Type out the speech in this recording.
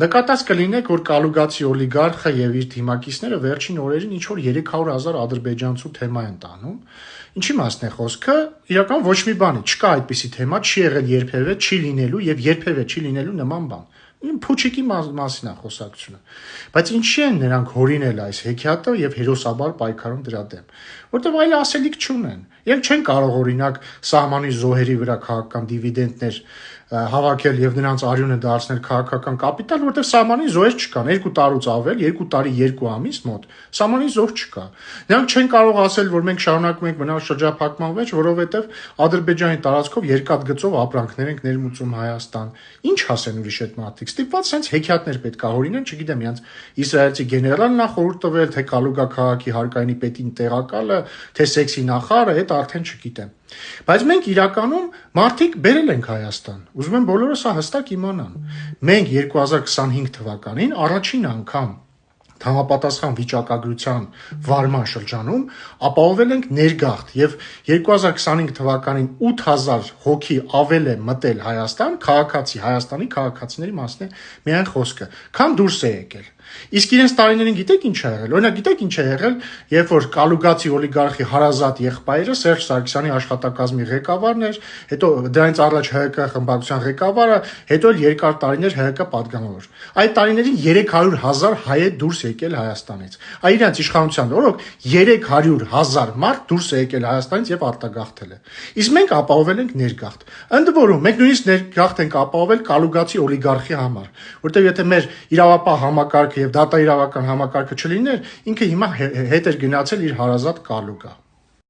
Նկատած կլինեք, որ կալուգացի օլիգարխը եւ իր թիմակիցները վերջին օրերին ինչ որ 300,000 ադրբեջանցու թեմա են տանում։ Ինչի մասն է խոսքը, իրական ոչ մի բանի, չկա այդպիսի թեմա, չի եղել երբևէ, չի լինելու եւ երբևէ չի լինելու նման բան։ Փուչիկի մասին է խոսակցությունը։ Բայց ինչի են նրանք հորինել այս հեքիաթը եւ հերոսաբար պայքարում դրա դեմ, որտեղ այլ ասելիք չունեն։ Եվ չեն կարող օրինակ սահմանի զոհերի վրա քաղաքական դիվիդենդներ հավաքել եւ նրանց արյունը դարձնել քաղաքական կապիտալ, որտեղ սահմանի զոհեր չկան, 2 տարուց ավել, 2 տարի 2 ամիս մոտ սահմանի զոհ չկա։ Նրանք չեն կարող ասել, որ մենք շարունակում ենք մնալ շրջափակման մեջ, որովհետեւ Ադրբեջանի տարածքով երկաթգծով ապրանքներ ենք ներմուծում Հայաստան։ Ինչ ասեն ուրիշ այդ մարդիկ։ Ստիպված sense հեքիաթներ պետք է հորինեն, չգիտեմ, իրանց իսրայելցի գեներալն նախ խորհուրդ տվել, թե Կալուգա քաղաքի հարկայինի պետին տեղակալը, թե սեքսի նախարարը, այդ արդեն չգիտեմ։ Բայց մենք իրականում մարդիկ բերել ենք Հայաստան։ Ուզում եմ բոլորը սա հստակ իմանան։ Մենք 2025 թվականին առաջին անգամ համապատասխան վիճակագրության վարման շրջանում ապահովել ենք ներգաղթ եւ 2025 թվականին 8000 հոգի ավել է մտել Հայաստան, Հայաստանի քաղաքացիների մասն է միայն խոսքը, քան դուրս է եկել։ Իսկ իրենց տարիներին գիտեք ինչ ա եղել։ Օրինակ գիտեք ինչ ա եղել, երբ որ Կալուգացի օլիգարխի հարազատ եղբայրը Սերժ Սարգսյանի աշխատակազմի ղեկավարն էր, հետո դրանից առաջ ՀՀԿ խմբակցության ղեկավարը, հետո էլ երկար տարիներ ՀՀԿ պատգամավոր։ Այդ տարիներին 300,000 հայ է դուրս եկել Հայաստանից։ Այ իրենց իշխանության օրոք 300,000 մարդ դուրս է եկել Հայաստանից եւ արտագաղթել է։ Իսկ մենք ապահովել ենք ներգաղթ։ Ընդ որում մենք նույնիսկ ներգաղթ ենք ապահովել Կալուգացի օլիգարխի համար, որտեղ եթե մեր իրավապահ համակարգը եւ դատաիրավական համակարգը չլիներ, ինքը հիմա հետ էր գնացել իր հարազատ Կալուգա։